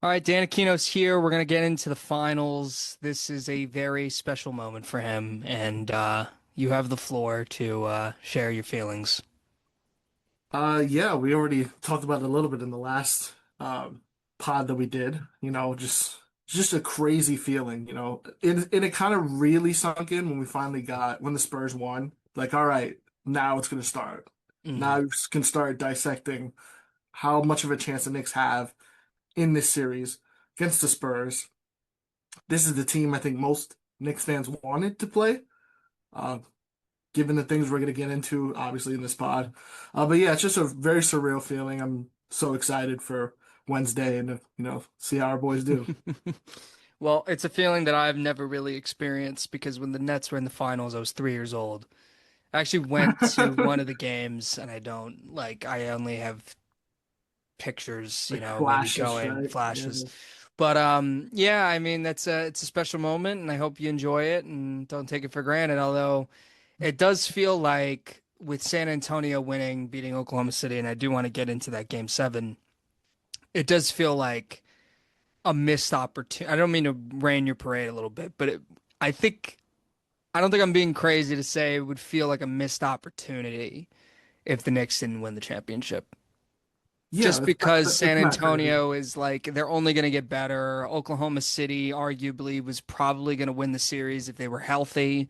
All right, Dan Aquino's here. We're going to get into the finals. This is a very special moment for him, and you have the floor to share your feelings. Yeah, we already talked about it a little bit in the last pod that we did. Just a crazy feeling. And it kind of really sunk in when we finally got when the Spurs won. Like, all right, now it's gonna start. Now Hmm. you can start dissecting how much of a chance the Knicks have in this series against the Spurs. This is the team I think most Knicks fans wanted to play. Uh, Given the things we're going to get into, obviously, in this pod. But yeah, it's just a very surreal feeling. I'm so excited for Wednesday and to see how our boys do. Well, it's a feeling that I've never really experienced because when the Nets were in the finals, I was 3 years old. I actually went to one of the games, and I only have pictures, Like maybe flashes, going right? flashes. Yeah. But yeah, I mean it's a special moment and I hope you enjoy it and don't take it for granted. Although it does feel like with San Antonio winning, beating Oklahoma City, and I do want to get into that game 7, it does feel like a missed opportunity. I don't mean to rain your parade a little bit, but I think I don't think I'm being crazy to say it would feel like a missed opportunity if the Knicks didn't win the championship. Yeah, Just because San it's not crazy. Antonio is like they're only going to get better. Oklahoma City arguably was probably going to win the series if they were healthy.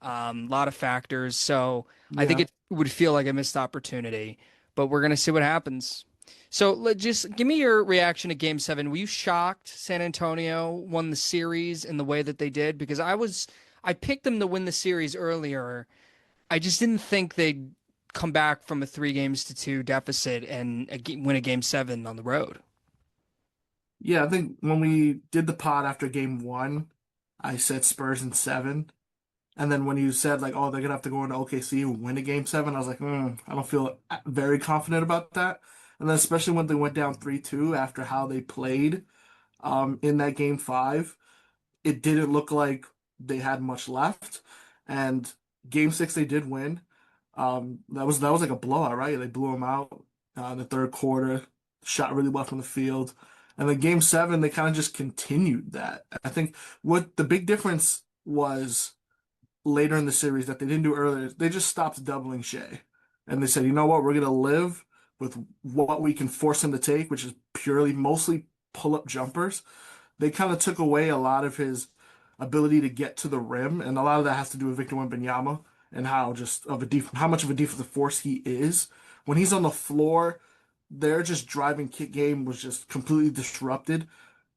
A lot of factors. So I think Yeah. it would feel like a missed opportunity, but we're going to see what happens. So just give me your reaction to Game 7. Were you shocked San Antonio won the series in the way that they did? Because I picked them to win the series earlier. I just didn't think they'd come back from a 3 games to 2 deficit and win a Game 7 on the road. Yeah, I think when we did the pod after game 1, I said Spurs in 7. And then when you said like, oh, they're gonna have to go into OKC and win a game 7, I was like, I don't feel very confident about that. And then especially when they went down 3-2 after how they played in that game 5, it didn't look like they had much left. And game 6 they did win. That was like a blowout, right? They blew them out in the third quarter, shot really well from the field. And then game 7 they kind of just continued that. I think what the big difference was later in the series that they didn't do earlier, they just stopped doubling Shea. And they said, you know what, we're going to live with what we can force him to take, which is purely mostly pull-up jumpers. They kind of took away a lot of his ability to get to the rim, and a lot of that has to do with Victor Wembanyama and how much of a defensive force he is. When he's on the floor, their just driving kick game was just completely disrupted,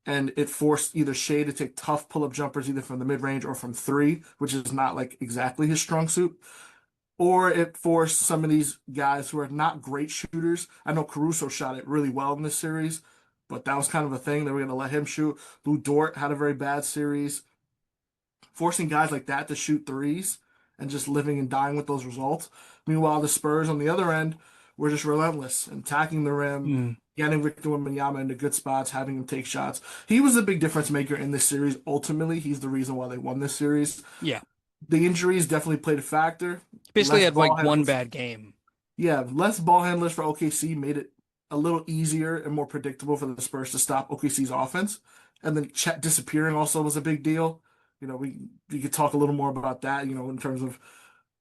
and it forced either Shea to take tough pull-up jumpers either from the mid-range or from three, which is not like exactly his strong suit, or it forced some of these guys who are not great shooters. I know Caruso shot it really well in this series, but that was kind of a thing. They were going to let him shoot. Lou Dort had a very bad series. Forcing guys like that to shoot threes and just living and dying with those results. Meanwhile, the Spurs on the other end were just relentless, attacking the rim, Mm. getting Victor Wembanyama into good spots, having him take shots. He was the big difference maker in this series. Ultimately, he's the reason why they won this series. Yeah. The injuries definitely played a factor. Basically Less had ball like one handlers. bad game. Yeah, less ball handlers for OKC made it a little easier and more predictable for the Spurs to stop OKC's offense. And then Chet disappearing also was a big deal. We could talk a little more about that, in terms of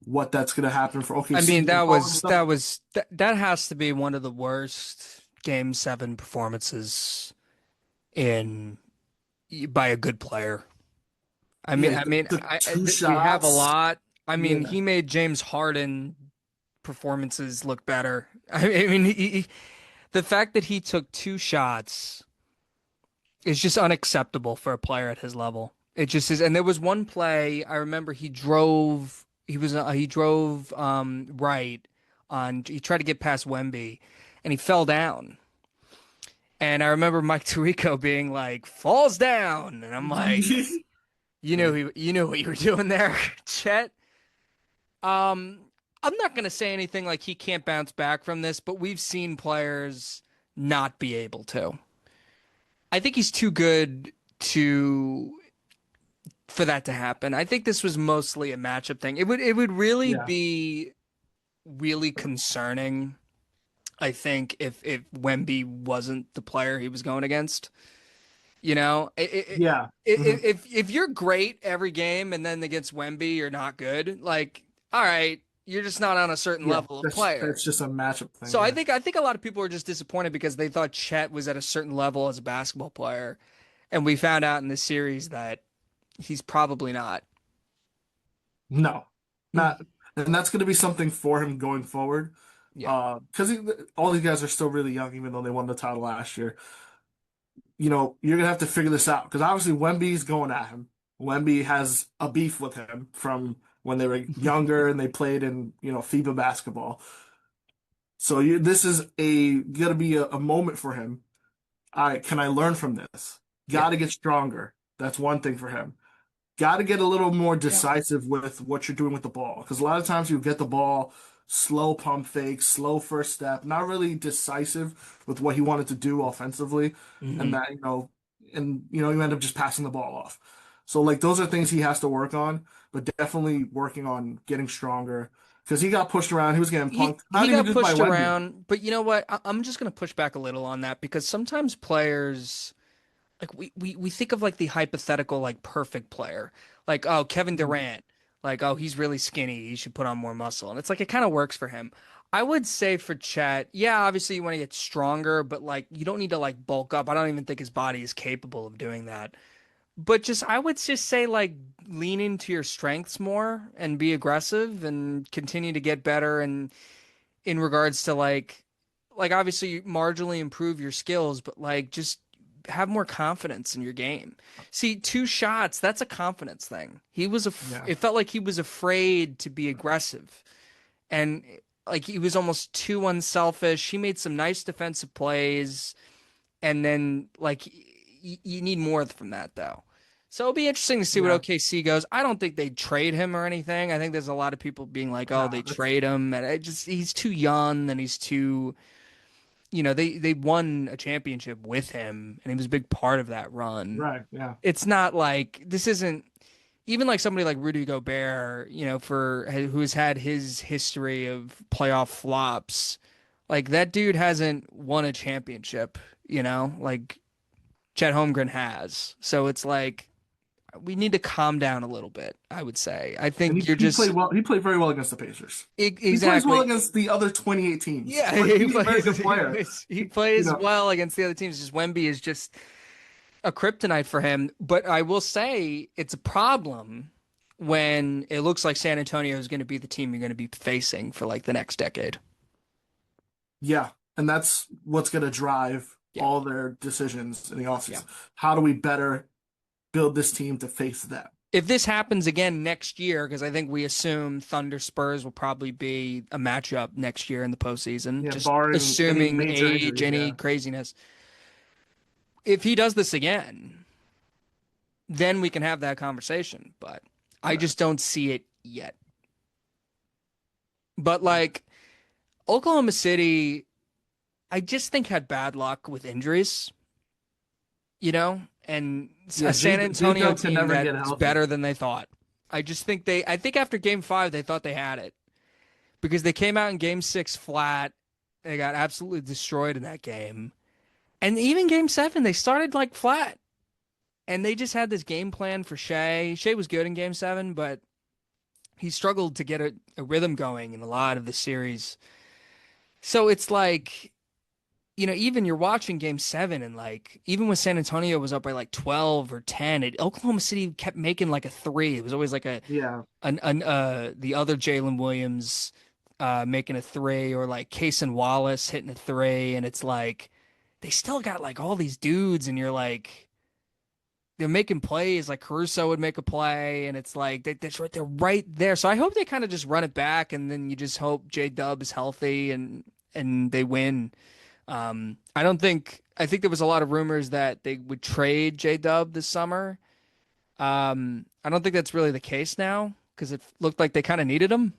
what that's going to happen for I mean, OKC and all the stuff. that has to be one of the worst Game 7 performances in by a good player. I Yeah, mean, he took two we have a shots. lot. I mean, Yeah, he made James Harden performances look better. I mean, the fact that he took 2 shots is just unacceptable for a player at his level. It just is. And there was one play I remember he drove right on he tried to get past Wemby and he fell down. And I remember Mike Tirico being like, falls down. And I'm like, yeah, you knew what you were doing there, Chet. I'm not gonna say anything like he can't bounce back from this, but we've seen players not be able to. I think he's too good to for that to happen. I think this was mostly a matchup thing. It would really yeah. be really concerning, I think, if Wemby wasn't the player he was going against. You know, Yeah. Hmm. if you're great every game and then against Wemby you're not good, like, all right, you're just not on a certain Yeah. level of That's player. just a matchup thing. So Yeah. I think a lot of people were just disappointed because they thought Chet was at a certain level as a basketball player, and we found out in this series that he's probably not. No, not, and that's going to be something for him going forward. Yeah. Because all these guys are still really young, even though they won the title last year. You're gonna have to figure this out because obviously Wemby's going at him. Wemby has a beef with him from when they were younger and they played in, FIBA basketball. So this is gonna be a moment for him. All right, can I learn from this? Yeah. Got to get stronger. That's one thing for him. Got to get a little more Yeah. decisive with what you're doing with the ball. Because a lot of times you get the ball, slow pump fake, slow first step, not really decisive with what he wanted to do offensively. And Hmm. that, you end up just passing the ball off. So, like, those are things he has to work on, but definitely working on getting stronger. Because he got pushed around. He was getting punked, He not even got just by pushed Wemby. around, but you know what? I'm just gonna push back a little on that because sometimes players like we think of like the hypothetical like perfect player. Like, oh, Kevin Mhm. Durant. Like, oh, he's really skinny. He should put on more muscle. And it's like it kind of works for him. I would say for Chet, yeah, obviously you want to get stronger, but like you don't need to like bulk up. I don't even think his body is capable of doing that. But just I would just say like lean into your strengths more and be aggressive and continue to get better and in regards to like obviously marginally improve your skills, but like just have more confidence in your game. See, two shots, that's a confidence thing. Yeah, It felt like he was afraid to be aggressive and like he was almost too unselfish. He made some nice defensive plays and then like you need more from that though. So it'll be interesting to see what yeah. OKC goes. I don't think they'd trade him or anything. I think there's a lot of people being like, "Oh, they Nah, that's trade him," and he's too young and he's too, they won a championship with him and he was a big part of that run. right. Yeah. It's not like this isn't even like somebody like Rudy Gobert, for who's had his history of playoff flops. Like that dude hasn't won a championship, like Chet Holmgren has. So it's like we need to calm down a little bit, I would say. I And think he, you're he played just well. He played very well against the Pacers. He plays well exactly. against the other 28 teams. Yeah, Like he's a very good player. he You plays know, well against the other teams. Just Wemby is just a kryptonite for him. But I will say it's a problem when it looks like San Antonio is going to be the team you're going to be facing for like the next decade. yeah, and that's what's going to drive Yeah. all their decisions in the Yeah. offseason. How do we better build this team to face them? If this happens again next year, because I think we assume Thunder Spurs will probably be a matchup next year in the postseason, Yeah, just barring any assuming major age, injuries. any Yeah, craziness. If he does this again, then we can have that conversation. But I right. just don't see it yet. But like Oklahoma City, I just think had bad luck with injuries, and Yeah, a San J Antonio Dub can team never get that's healthy. better than they thought. I think after game five, they thought they had it because they came out in game six flat. They got absolutely destroyed in that game. And even game seven, they started like flat. And they just had this game plan for Shea. Shea was good in game seven, but he struggled to get a rhythm going in a lot of the series. So it's like, even you're watching game seven and like, even when San Antonio was up by like 12 or 10, Oklahoma City kept making like a three. It was always like Yeah, the other Jalen Williams making a three or like Case and Wallace hitting a three. And it's like, they still got like all these dudes and you're like, they're making plays like Caruso would make a play, and it's like they're right there. So I hope they kind of just run it back, and then you just hope J Dub is healthy and they win. I think there was a lot of rumors that they would trade J Dub this summer. I don't think that's really the case now because it looked like they kind of needed him.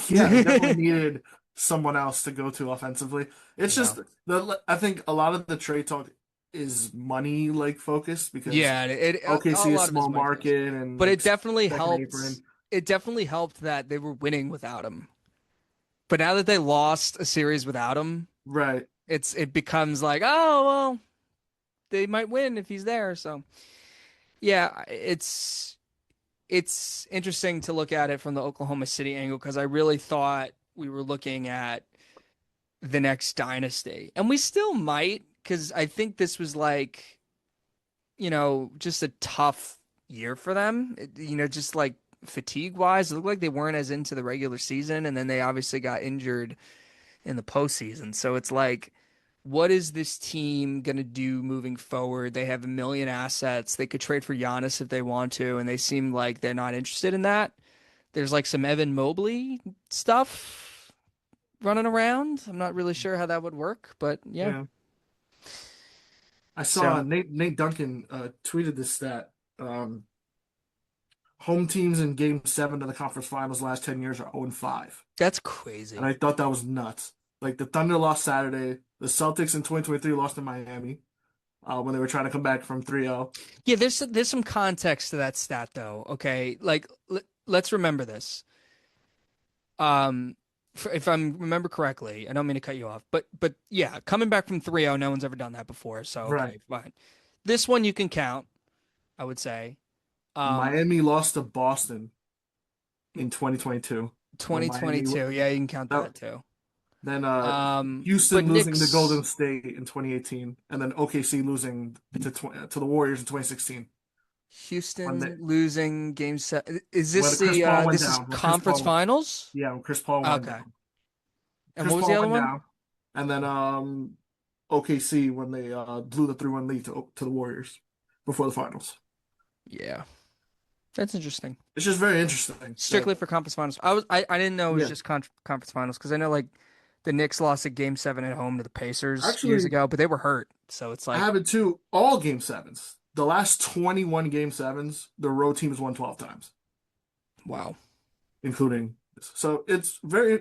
yeah, they definitely needed someone else to go to offensively. It's Yeah. just I think a lot of the trade talk is money like focused because Yeah, a OKC is lot of his small money focus, market and but like it definitely second helped. apron. It definitely helped that they were winning without him. But now that they lost a series without him, Right. it becomes like, oh well, they might win if he's there. So yeah, it's interesting to look at it from the Oklahoma City angle because I really thought we were looking at the next dynasty, and we still might because I think this was like just a tough year for them. Just like fatigue wise, it looked like they weren't as into the regular season, and then they obviously got injured in the postseason. So it's like, what is this team gonna do moving forward? They have a million assets. They could trade for Giannis if they want to, and they seem like they're not interested in that. There's like some Evan Mobley stuff running around. I'm not really sure how that would work, but yeah. Yeah. I saw So Nate Duncan tweeted this stat. Home teams in Game 7 of the conference finals last 10 years are 0-5. that's And crazy. I thought that was nuts. Like the Thunder lost Saturday. The Celtics in 2023 lost to Miami when they were trying to come back from 3-0. Yeah, there's some context to that stat though. Okay, like let's remember this. If I remember correctly, I don't mean to cut you off, but yeah, coming back from 3-0, no one's ever done that before. So Right. okay, fine. This one you can count, I would say. Um, Miami lost to Boston in 2022 when Miami 2022, yeah, you can count that, that too. then But Houston losing to Golden Knicks, State in 2018 and then OKC losing to the Warriors in 2016 when they Houston losing game set. Is when this Chris Paul went this is down when Chris conference Paul finals? yeah when Chris Paul went Okay. down. And Chris what was the Paul other went one? down and then OKC when they blew the 3-1 lead to the Warriors before the finals. Yeah, that's interesting. It's just very interesting that Strictly for conference finals. I didn't know it was yeah. just conference finals because I know like the Knicks lost a game seven at home to the Pacers years Actually, ago, but they were hurt. So it's I like, have it too. All game sevens. The last 21 game sevens, the road team has won 12 times, wow. including this. So it's very,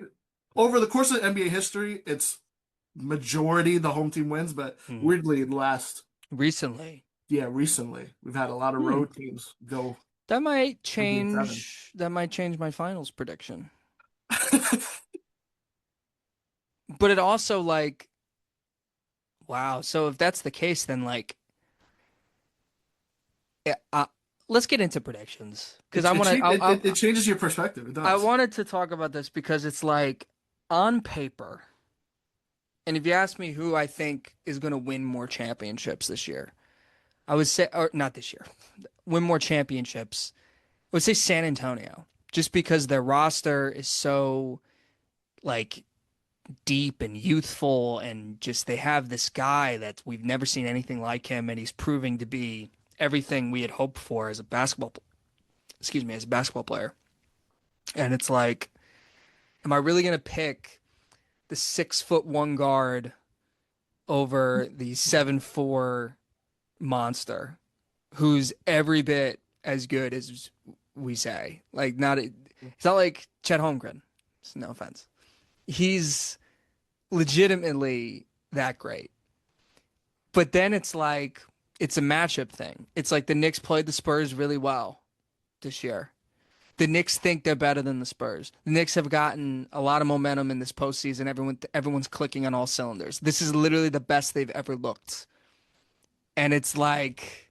over the course of NBA history, it's majority the home team wins, but Hmm. weirdly, the last, Recently. yeah, recently, we've had a lot of Hmm. road teams go to game seven. That might change my finals prediction. But it also like, wow. So if that's the case, then like, yeah, let's get into predictions because It, I it, want cha- to. it changes your perspective. It I does. wanted to talk about this because it's like on paper, and if you ask me who I think is going to win more championships this year, I would say, or not this year, win more championships. I would say San Antonio, just because their roster is so like deep and youthful, and just they have this guy that we've never seen anything like him, and he's proving to be everything we had hoped for as a as a basketball player. And it's like, am I really going to pick the 6'1" guard over the 7'4" monster who's every bit as good as we say? Like, it's not like Chet Holmgren. No offense. He's legitimately that great. But then it's like, it's a matchup thing. It's like the Knicks played the Spurs really well this year. The Knicks think they're better than the Spurs. The Knicks have gotten a lot of momentum in this postseason. Everyone's clicking on all cylinders. This is literally the best they've ever looked. And it's like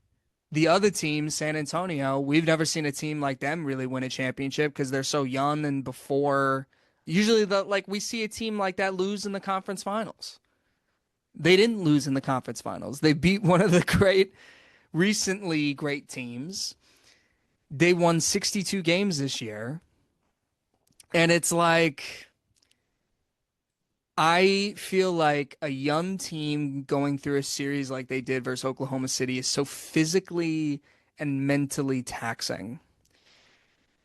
the other team, San Antonio, we've never seen a team like them really win a championship because they're so young and before usually we see a team like that lose in the conference finals. They didn't lose in the conference finals. They beat one of the recently great teams. They won 62 games this year. And it's like, I feel like a young team going through a series like they did versus Oklahoma City is so physically and mentally taxing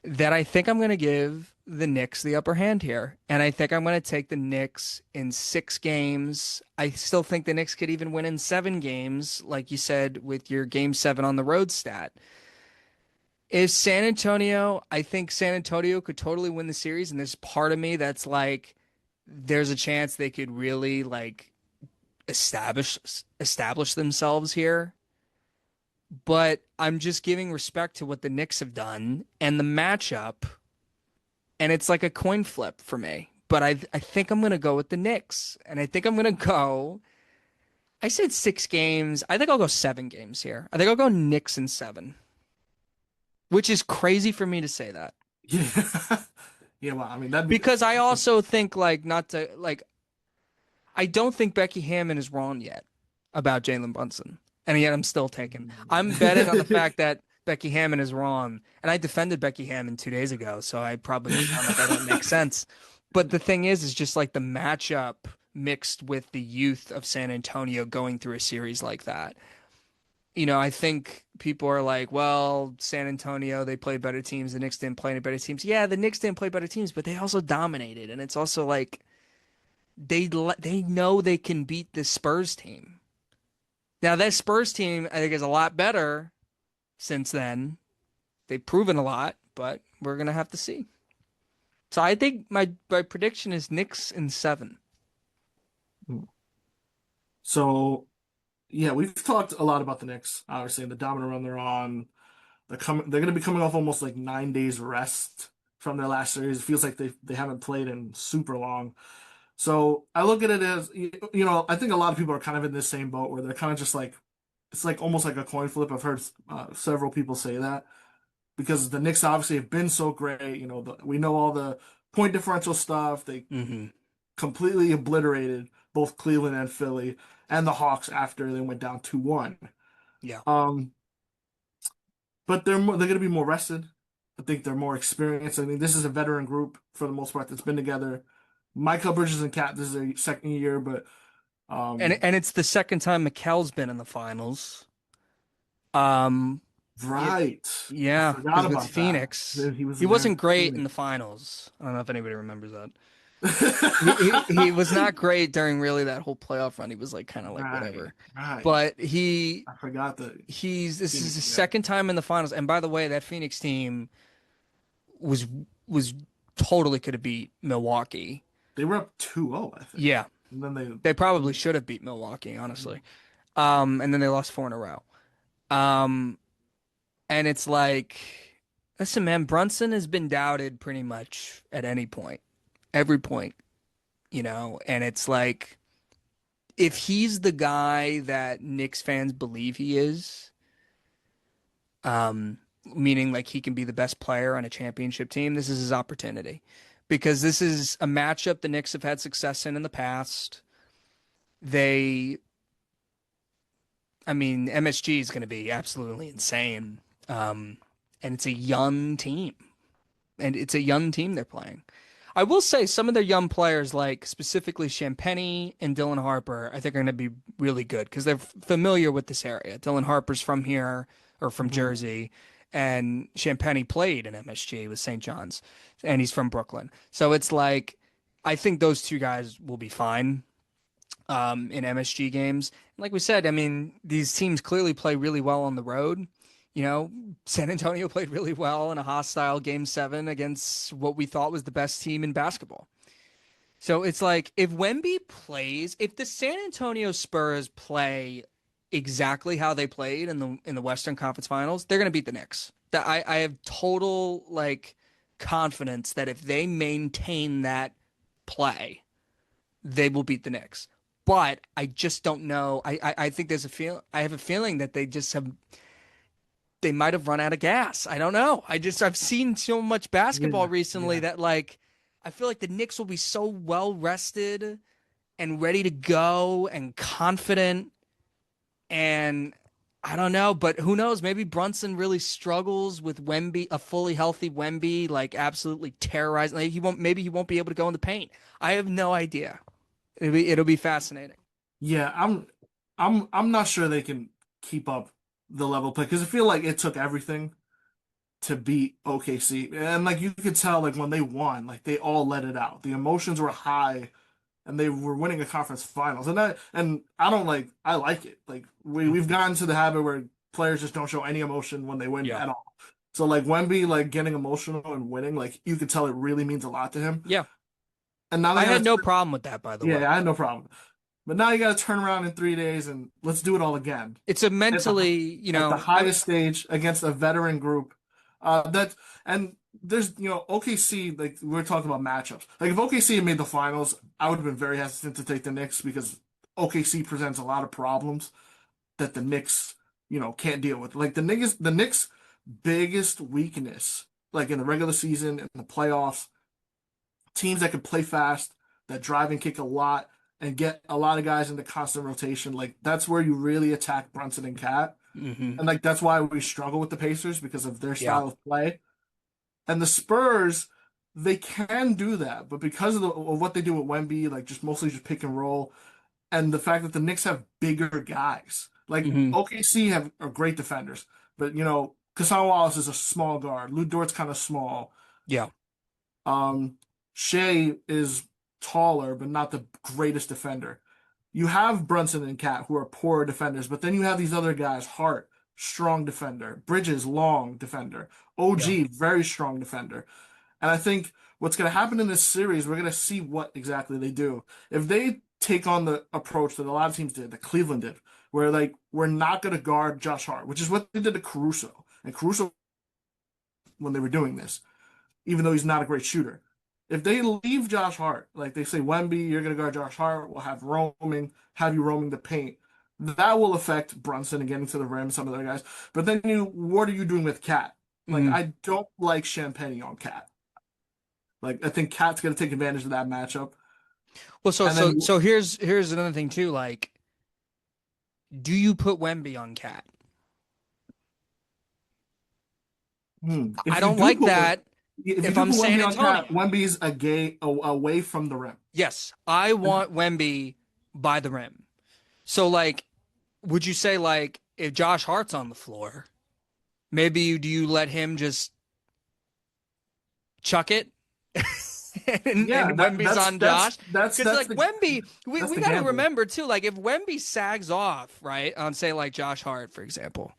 that I think I'm going to give the Knicks the upper hand here. And I think I'm going to take the Knicks in 6 games. I still think the Knicks could even win in 7 games, like you said, with your game seven on the road stat. Is San Antonio, I think San Antonio could totally win the series. And there's part of me that's like, there's a chance they could really like establish themselves here. But I'm just giving respect to what the Knicks have done and the matchup, and it's like a coin flip for me. But I think I'm gonna go with the Knicks, and I think I'm gonna go. I said 6 games. I think I'll go 7 games here. I think I'll go Knicks in 7, which is crazy for me to say that. Yeah. Yeah, well, I mean that'd be Because I also think like not to like I don't think Becky Hammon is wrong yet about Jalen Brunson. And yet I'm still taking. I'm betting on the fact that Becky Hammon is wrong. And I defended Becky Hammon 2 days ago, so I probably sound like I don't make sense. But the thing is just like the matchup mixed with the youth of San Antonio going through a series like that. I think people are like, well, San Antonio, they played better teams. The Knicks didn't play any better teams. Yeah, the Knicks didn't play better teams, but they also dominated. And it's also like they know they can beat this Spurs team. Now that Spurs team, I think, is a lot better since then. They've proven a lot, but we're gonna have to see. So I think my prediction is Knicks in 7. so. Yeah, we've talked a lot about the Knicks, obviously, and the dominant run they're on. They're going to be coming off almost like 9 days rest from their last series. It feels like they haven't played in super long. So I look at it as, I think a lot of people are kind of in this same boat where they're kind of just like, it's like almost like a coin flip. I've heard several people say that because the Knicks obviously have been so great. We know all the point differential stuff. They Mm-hmm. completely obliterated both Cleveland and Philly and the Hawks after they went down 2-1. Yeah. Um, but they're going to be more rested. I think they're more experienced. I mean, this is a veteran group for the most part that's been together. Michael Bridges and Cat, this is their second year, but And um, and it's the second time McCall's been in the finals. Um, yeah, right. I yeah, forgot because with about that. Phoenix, He was he there in wasn't great in Phoenix. the finals. I don't know if anybody remembers that. He was not great during really that whole playoff run. He was like kind of like Right, whatever. right. But I forgot that he's this is Phoenix. his Yeah, second time in the finals. And by the way, that Phoenix team was was totally could have beat Milwaukee. they were up 2-0, I think, Yeah, and then they probably they. should have beat Milwaukee, honestly. And then they lost 4 in a row. Um, and it's like, listen, man, Brunson has been doubted pretty much at any point, every point, and it's like if he's the guy that Knicks fans believe he is, meaning like he can be the best player on a championship team, this is his opportunity. Because this is a matchup the Knicks have had success in the past. They, I mean, MSG is going to be absolutely insane. And it's a young team. And it's a young team they're playing. I will say some of their young players, like specifically Champagnie and Dylan Harper, I think are going to be really good because they're familiar with this area. Dylan Harper's from here or from Mhm. Jersey, and Champagnie played in MSG with St. John's, and he's from Brooklyn. So it's like I think those two guys will be fine in MSG games. Like we said, I mean, these teams clearly play really well on the road. San Antonio played really well in a hostile game 7 against what we thought was the best team in basketball. So it's like if Wemby plays, if the San Antonio Spurs play exactly how they played in the Western Conference Finals, they're going to beat the Knicks. That I have total like confidence that if they maintain that play, they will beat the Knicks. But I just don't know. I think I have a feeling that they might have run out of gas. I don't know. I've seen so much basketball Yeah, recently yeah. that like I feel like the Knicks will be so well rested and ready to go and confident and I don't know, but who knows? Maybe Brunson really struggles with Wemby, a fully healthy Wemby, like absolutely terrorizing. Like maybe he won't be able to go in the paint. I have no idea. It'll be fascinating. Yeah, I'm not sure they can keep up the level play because I feel like it took everything to beat OKC. And like you could tell like when they won, like they all let it out. The emotions were high and they were winning a conference finals. And I don't I like it. Like we've Mhm. gotten to the habit where players just don't show any emotion when they win Yeah. at all. So like Wemby like getting emotional and winning, like you could tell it really means a lot to him. Yeah. And now they I gotta had no problem with that, by the way. yeah, I had no problem. But now you gotta turn around in 3 days and let's do it all again It's a at the mentally, at the highest stage against a veteran group. That and there's OKC we were talking about matchups. Like if OKC had made the finals, I would have been very hesitant to take the Knicks because OKC presents a lot of problems that the Knicks, can't deal with. Like the Knicks' biggest weakness, like in the regular season and the playoffs, teams that can play fast, that drive and kick a lot, and get a lot of guys into constant rotation. Like that's where you really attack Brunson and Cat. Hmm. And like that's why we struggle with the Pacers because of their Yeah. style of play. And the Spurs, they can do that, but because of what they do with Wemby, like just mostly just pick and roll, and the fact that the Knicks have bigger guys. Like Hmm. OKC are great defenders, but Kassan Wallace is a small guard. Lou Dort's kind of small. Yeah. Um, Shea is taller, but not the greatest defender. You have Brunson and Cat who are poor defenders, but then you have these other guys, Hart, strong defender, Bridges, long defender, Yeah. OG, very strong defender. And I think what's going to happen in this series, we're going to see what exactly they do. If they take on the approach that a lot of teams did, that Cleveland did, where like we're not going to guard Josh Hart, which is what they did to Caruso. And Caruso, when they were doing this, even though he's not a great shooter, if they leave Josh Hart, like they say, Wemby, you're going to guard Josh Hart, we'll have you roaming the paint. That will affect Brunson and getting to the rim, some of the other guys. But then what are you doing with Cat? Like, Hmm. I don't like Champagne on Cat. Like I think Cat's gonna take advantage of that matchup. Well, so And so then so here's another thing too. Like, do you put Wemby on Cat? I if you don't do like put that if you if do I'm put San Wemby on Cat, Antonio. Wemby's away from the rim. Yes, I And want Wemby by the rim. So like, would you say like if Josh Hart's on the floor, maybe do you let him just chuck it and yeah, Wemby's on Josh? Because that's like Wemby, that's we the got to gamble. remember too, like if Wemby sags off, right, on say like Josh Hart, for example,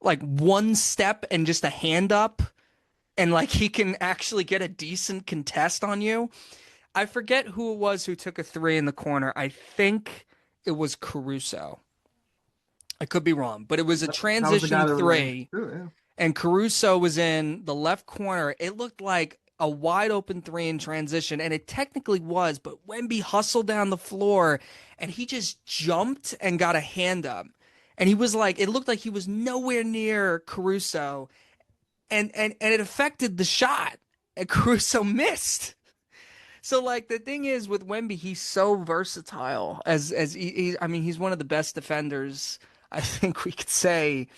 like one step and just a hand up, and like he can actually get a decent contest on you. I forget who it was who took a three in the corner. I think it was Caruso. I could be wrong, but it was a That was the guy transition that were letting three, through. Yeah. and Caruso was in the left corner. It looked like a wide open three in transition, and it technically was, but Wemby hustled down the floor and he just jumped and got a hand up. And he was like, it looked like he was nowhere near Caruso, and it affected the shot. And Caruso missed. So like the thing is with Wemby, he's so versatile I mean he's one of the best defenders I think we could say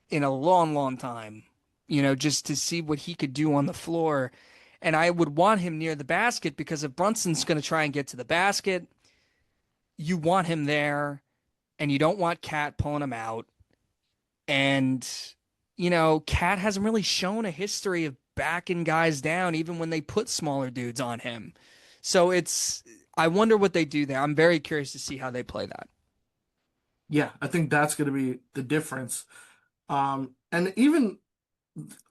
in a long, long time. You know, just to see what he could do on the floor. And I would want him near the basket because if Brunson's going to try and get to the basket, you want him there and you don't want Cat pulling him out. And, Cat hasn't really shown a history of backing guys down even when they put smaller dudes on him. So I wonder what they do there. I'm very curious to see how they play that. Yeah, I think that's going to be the difference. And even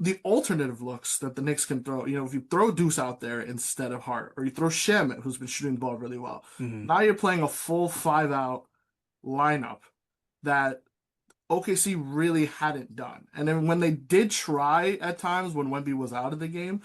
the alternative looks that the Knicks can throw, if you throw Deuce out there instead of Hart, or you throw Shem, who's been shooting the ball really well, Hmm. now you're playing a full five out lineup that OKC really hadn't done. And then when they did try at times when Wemby was out of the game,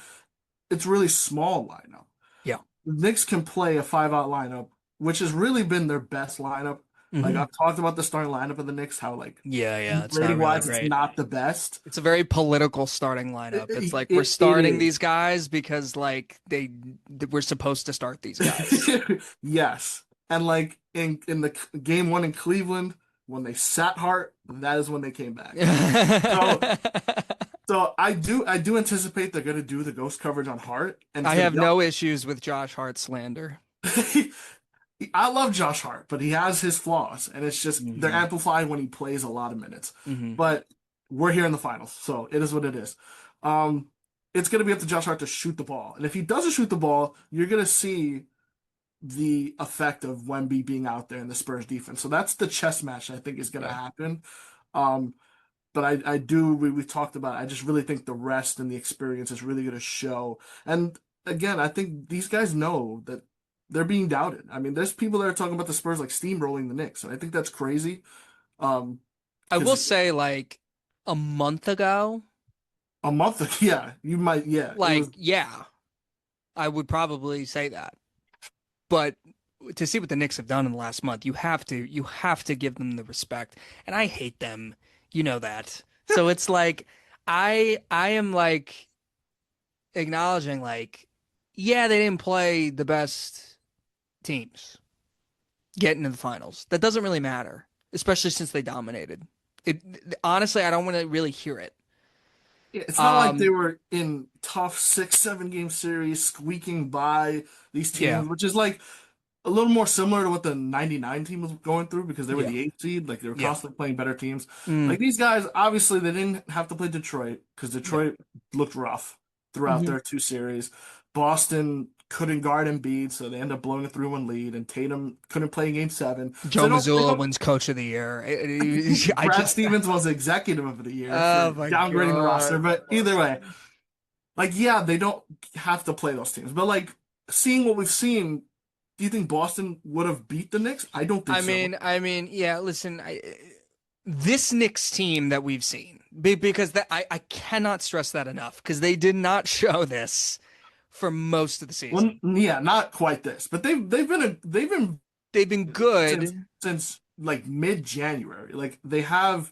it's really small lineup. Yeah. The Knicks can play a five out lineup, which has really been their best lineup. Like Hmm. I've talked about the starting lineup of the Knicks, how like Yeah, yeah, it's not rating really wise, it's great. not the best. It's a very political starting lineup. It's like we're It starting these is. gu're like we're supposed to start these guys. Yes. And like in the game one in Cleveland, when they sat Hart, that is when they came back. So so I do anticipate they're gonna do the ghost coverage on Hart, and it's I gonna have be up. no issues with Josh Hart slander. I love Josh Hart, but he has his flaws, and it's just they're Hmm. amplified when he plays a lot of minutes. Hmm. But we're here in the finals, so it is what it is. Um, it's gonna be up to Josh Hart to shoot the ball, and if he doesn't shoot the ball, you're gonna see the effect of Wemby being out there in the Spurs defense. So that's the chess match I think is gonna Yeah. happen. Um, but I do we talked about it. I just really think the rest and the experience is really going to show. And again, I think these guys know that they're being doubted. I mean, there's people that are talking about the Spurs like steamrolling the Knicks, and I think that's crazy. Um, I will because say like a month ago, a month, yeah, you might, yeah, it like was, yeah, I would probably say that. But to see what the Knicks have done in the last month, you have to give them the respect. And I hate them. You know that. So it's like I am like acknowledging like yeah, they didn't play the best teams getting to the finals. That doesn't really matter, especially since they dominated. It honestly, I don't want to really hear it. Yeah, it's not like they Um, were in tough 6, 7 game series squeaking by these yeah, teams, which is like a little more similar to what the 99 team was going through because they were yeah, the eighth seed. Like they were yeah. constantly playing better teams. Mm, Like these guys, obviously, they didn't have to play Detroit because no. Detroit looked rough throughout Hmm. their 2 series. Boston couldn't guard Embiid, so they ended up blowing a 3-1 lead, and Tatum couldn't play in Game 7. So Joe they Mazzulla don't. wins Coach of the Year. I Brad just, Stevens was Executive of the Year for oh my downgrading the roster, God. but either way, like yeah, they don't have to play those teams. But like seeing what we've seen, do you think Boston would have beat the Knicks? I don't think so. Yeah. Listen, this Knicks team that we've seen, because I cannot stress that enough, because they did not show this for most of the Well, season. yeah, not quite this, but they've been They've been since good. like mid-January. Like they have,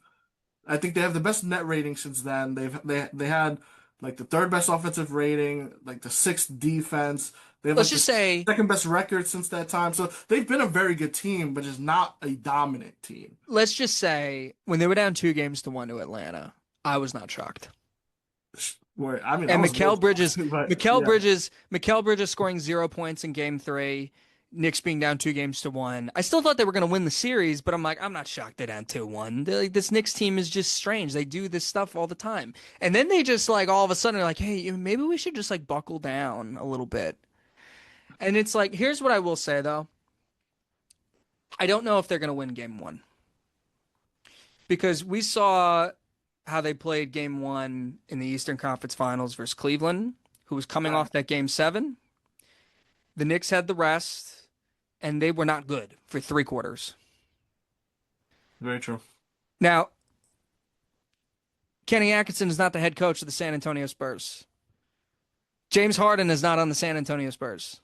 I think they have the best net rating since then. They had like the third best offensive rating, like the sixth defense. They have Let's like the just say, second best record since that time. So they've been a very good team, but just not a dominant team. let's just say, when they were down 2 games to 1 to Atlanta, I was not shocked. Where I mean, I And was a little shocked, but yeah. Mikal Bridges scoring 0 points in game 3, Knicks being down 2 games to 1. I still thought they were going to win the series, but I'm like, I'm not shocked they're down 2-1. Like, this Knicks team is just strange. They do this stuff all the time. And then they just like all of a sudden are like, hey, maybe we should just like buckle down a little bit. And it's like, here's what I will say though. I don't know if they're going to win game 1, because we saw how they played game 1 in the Eastern Conference Finals versus Cleveland, who was coming Right. off that game 7. The Knicks had the rest, and they were not good for 3 quarters. Very true. Now, Kenny Atkinson is not the head coach of the San Antonio Spurs. James Harden is not on the San Antonio Spurs.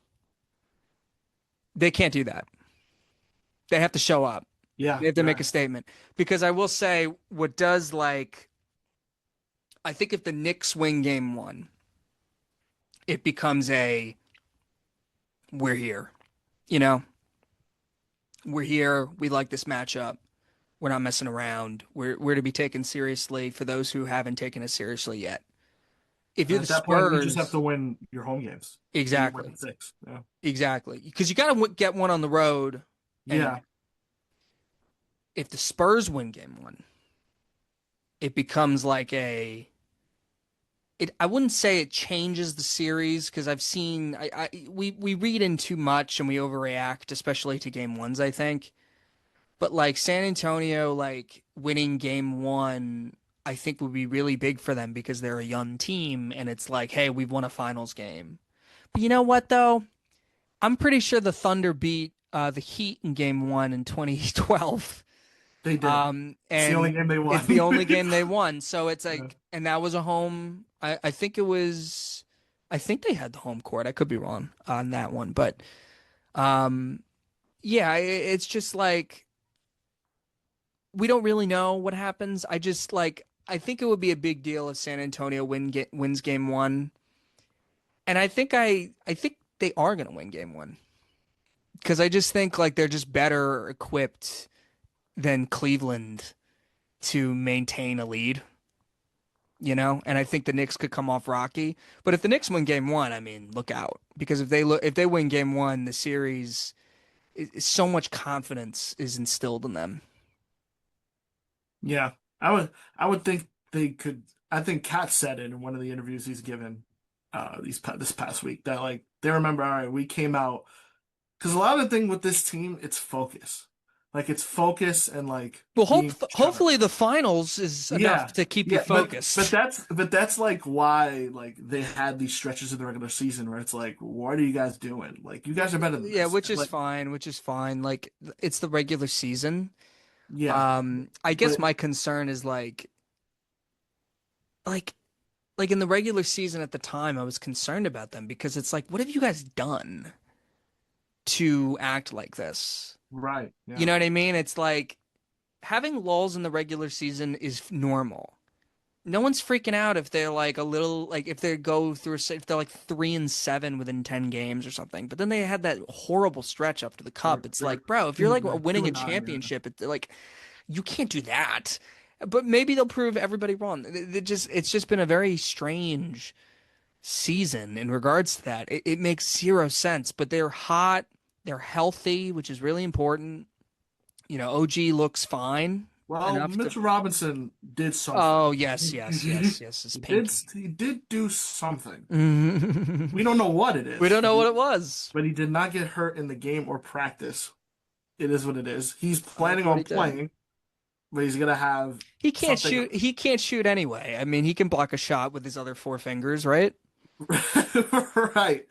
They can't do that. They have to show up. Yeah, They have to you're make a right. statement. Because I will say, what does like, I think if the Knicks win game 1, it becomes a, we're here. You know, we're here. We like this matchup. We're not messing around. We're to be taken seriously for those who haven't taken us seriously yet. If And you're the at that point, you just have to Spurs, win your home games, and you win exactly, in six. Yeah. exactly, because you got to get one on the road anyway. Yeah. If the Spurs win game 1, it becomes like a. I wouldn't say it changes the series, because I've seen we read in too much and we overreact, especially to game 1s, I think. But like San Antonio, like winning game 1, I think would be really big for them because they're a young team and it's like, hey, we've won a finals game. But you know what though? I'm pretty sure the Thunder beat the Heat in game 1 in 2012. They did. It's the only And game they it's the won. only game they won. So it's Yeah. like, and that was a home. I think it was, I think they had the home court. I could be wrong on that one, but um, yeah, it's just like we don't really know what happens. I just like I think it would be a big deal if San Antonio wins game 1, and I think they are gonna win game 1, because I just think like they're just better equipped than Cleveland to maintain a lead, and I think the Knicks could come off rocky. But if the Knicks win game 1, I mean, look out, because if they win game 1, the series so much confidence is instilled in them. Yeah. I would think they could. I think Kat said it in one of the interviews he's given this past week that like they remember, all right, we came out because a lot of the thing with this team, it's focus. Like it's focus and like Well, being sharp. hopefully the finals is enough Yeah. to keep you Yeah, but focused. that's like why like they had these stretches in the regular season where it's like, what are you guys doing? Like you guys are better than Yeah, this. which is Like fine, which is fine. Like it's the regular season. yeah, I guess but my concern is like like in the regular season at the time, I was concerned about them because it's like, what have you guys done to act like this. Right. You Yeah. know what I mean? It's like having lulls in the regular season is normal. No one's freaking out if they're like a little like if they go through if they're like 3-7 within 10 games or something. But then they had that horrible stretch up to the cup. It's They're like, bro, if you're two, like like two winning a and nine. Yeah. championship, like you can't do that. But maybe they'll prove everybody wrong. It's just been a very strange season in regards to that. It makes zero sense, but they're hot, they're healthy, which is really important. OG looks fine Well, enough to. Mitchell Robinson did something. Oh, yes, yes, yes, yes, his pinky. He did do something. We We don't know what it is, don't know what it was. but he did not get hurt in the game or practice. It is what it is. He's I wonder planning what on he did. playing, but he's gonna have He can't something. shoot. He can't shoot anyway. I mean, he can block a shot with his other four fingers, right? Right,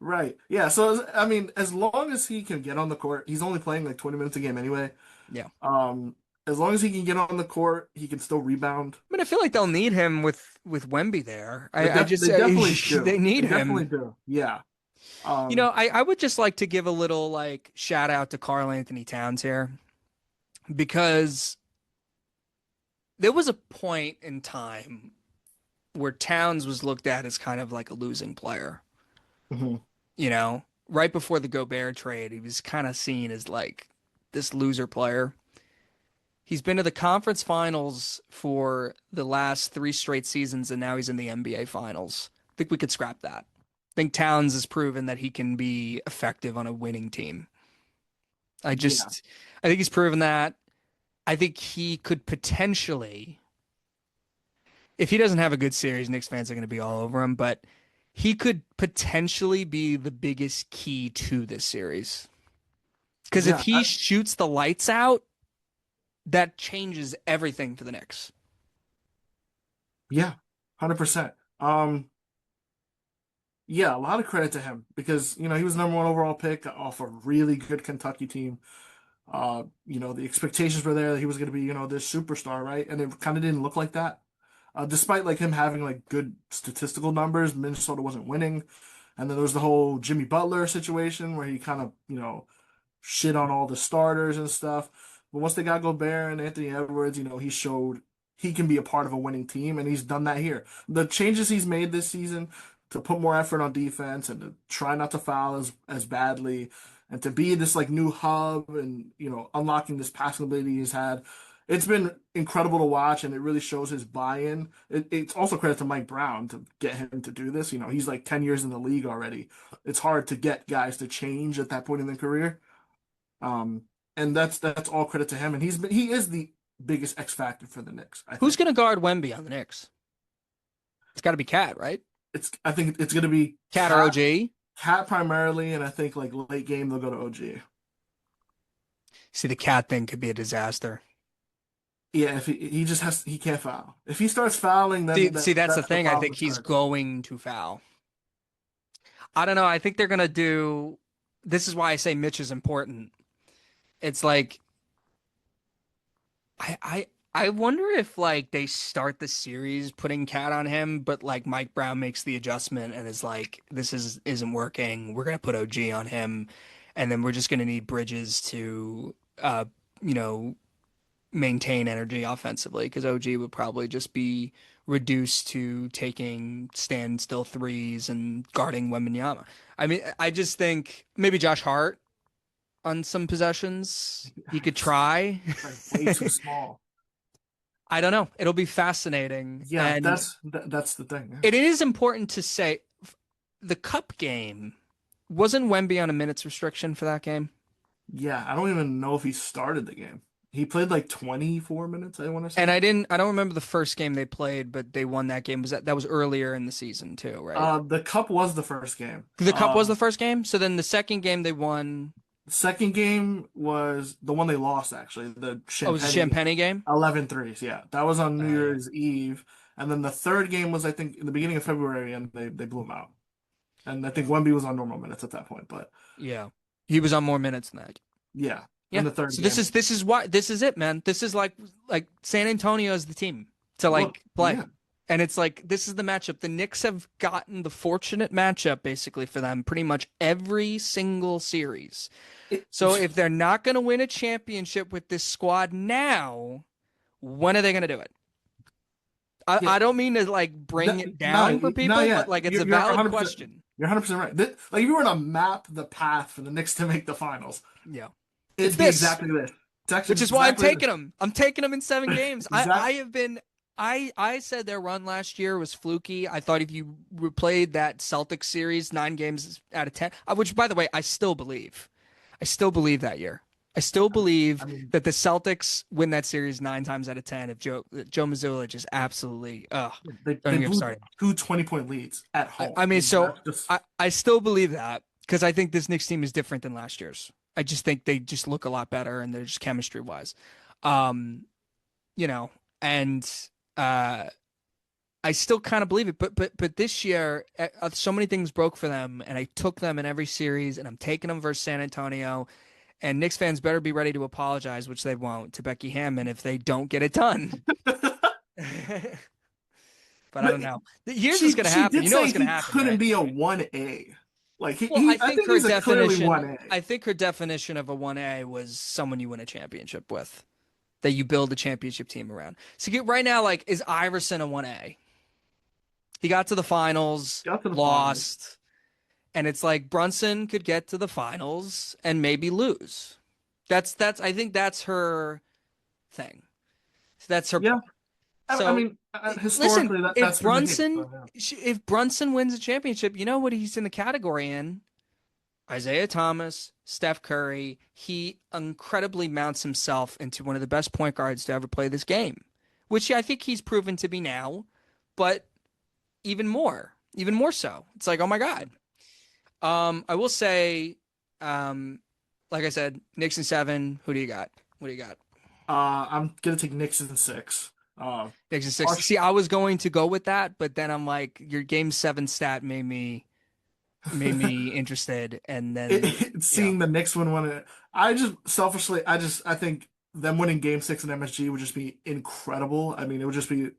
right. Yeah. So I mean, as long as he can get on the court, he's only playing like 20 minutes a game anyway. Yeah. Um, as long as he can get on the court, he can still rebound. I mean, I feel like they'll need him with Wemby there. I just They definitely they do. need They definitely him. do. Yeah. Um, I would just like to give a little like shout out to Karl Anthony Towns here because there was a point in time where Towns was looked at as kind of like a losing player. mhm. Right before the Gobert trade, he was kind of seen as like this loser player. He's been to the conference finals for the last three straight seasons, and now he's in the NBA finals. I think we could scrap that. I think Towns has proven that he can be effective on a winning team. I Yeah. just, I think he's proven that. I think he could potentially, if he doesn't have a good series, Knicks fans are going to be all over him, but he could potentially be the biggest key to this series. Because if Yeah. he shoots the lights out, that changes everything for the Knicks. Yeah. 100%. Yeah, a lot of credit to him because, he was number one overall pick off a really good Kentucky team. The expectations were there that he was going to be, this superstar, right? And it kind of didn't look like that. Despite like him having like good statistical numbers, Minnesota wasn't winning. And then there was the whole Jimmy Butler situation where he kind of, shit on all the starters and stuff. But once they got Gobert and Anthony Edwards, he showed he can be a part of a winning team, and he's done that here. The changes he's made this season to put more effort on defense and to try not to foul as badly and to be this like new hub and unlocking this passing ability he's had. It's been incredible to watch, and it really shows his buy-in. It's also credit to Mike Brown to get him to do this. He's like 10 years in the league already. It's hard to get guys to change at that point in their career. Um, and that's all credit to him. And he is the biggest X factor for the Knicks, I Who's think. going to guard Wemby on the Knicks? It's got to be Cat, right? I think it's gonna be Cat or OG? Cat primarily, and I think like late game they'll go to OG. See, the Cat thing could be a disaster. Yeah, if he just he can't foul. If he starts fouling, then See, that's the that's the thing. I problem think with he's starts. going to foul. I don't know. I think they're going to do. This is why I say Mitch is important. It's like I wonder if like they start the series putting Cat on him, but like Mike Brown makes the adjustment and is like, this isn't working. We're gonna put OG on him, and then we're just gonna need Bridges to you know, maintain energy offensively because OG would probably just be reduced to taking standstill threes and guarding Wembanyama. I mean, I just think maybe Josh Hart on some possessions he could It's try. like way too small. I don't know. It'll be fascinating. Yeah, And that's the thing. Yeah. it is important to say the cup game wasn't Wemby on a minutes restriction for that game. Yeah, I don't even know if he started the game. He played like 24 minutes, I want to And say. I don't remember the first game they played, but they won that game. That was earlier in the season too, right? The Cup was the first game. The cup was the first game. So then the second game they won. Second game was the one they lost, actually, the Oh, it was a Champagne Champagne game. 11 threes. Yeah, that was on New Yeah. Year's Eve. And then the third game was, I think, in the beginning of February, and they blew him out. And I think Wemby was on normal minutes at that point. But Yeah. He was on more minutes than that. yeah, in Yeah. the third So game. this is why this is it, man. This is like San Antonio is the team to Well, like play. yeah. And it's like this is the matchup. The Knicks have gotten the fortunate matchup basically for them pretty much every single series. It, So if they're not going to win a championship with this squad now, when are they going to do it? yeah, I don't mean to like no, bring it no, down for no, people, but yeah, like it's a you're valid 100%. question. You're 100% right. Like if you were to map the path for the Knicks to make the finals, Yeah. It's it'd be this, exactly this. It's actually which is why I'm exactly taking them. I'm taking them in 7 games. I exact. have been I said their run last year was fluky. I thought if you replayed that Celtics series 9 games out of 10, which by the way, I still believe. I still believe that year. I still believe I mean, that the Celtics win that series 9 times out of 10 if Joe Mazzulla just absolutely don't they even get me blew started. two 20-point leads at home. I mean, Like, so that's just I still believe that because I think this Knicks team is different than last year's. I just think they just look a lot better and they're just chemistry wise. Um, you know, and uh I still kind of believe it, but this year so many things broke for them, and I took them in every series, and I'm taking them versus San Antonio. And Knicks fans better be ready to apologize, which they won't, to Becky Hammon if they don't get it done. But I but don't know. Here's what's she going to happen. did You know say what's going to he happen, couldn't right? be a 1A. Like Well, I I think think her he's a clearly definition, 1A. I think her definition of a 1A was someone you win a championship with, that you build a championship team around. So get right now, like, is Iverson a 1A? He got to the finals, Got to the finals. lost, and it's like Brunson could get to the finals and maybe lose. That's I think that's her thing. That's her Yeah. point. So mean, listen, historically that's been the case. So, yeah. If Brunson wins a championship, you know what he's in the category in? Isaiah Thomas, Steph Curry. He incredibly mounts himself into one of the best point guards to ever play this game, which I think he's proven to be now, but even more so. It's like, oh my God. I will say, um, like I said, Knicks in 7. Who do you got? What do you got? I'm gonna take Knicks in 6. Knicks in 6. Partial, See, I was going to go with that, but then I'm like, your game 7 stat made me interested, and then yeah, seeing the Knicks win one. I just selfishly, I think them winning Game 6 in MSG would just be incredible. I mean, it would just be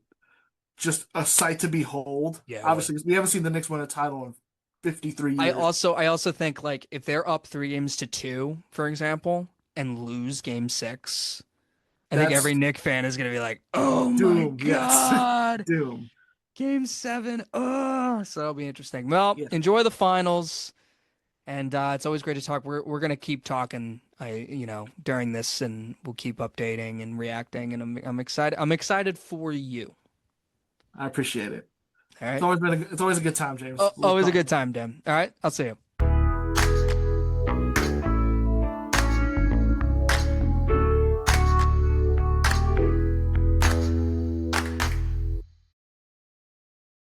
just a sight to behold. yeah, it would. Obviously, 'cause we haven't seen the Knicks win a title in 53 years. I also think like if they're up 3 games to 2, for example, and lose game 6, I think every That's Knick fan is gonna be like, "Oh my doom. Yes, God, doom. game 7." Oh, so that'll be interesting. Well, Yeah, enjoy the finals, and it's always great to talk. We're gonna keep talking, during this, and we'll keep updating and reacting. And I'm excited. I'm excited for you. I appreciate it. All right. It's always a good time, James. We'll Always a talk. good time, Dan. All right. I'll see you.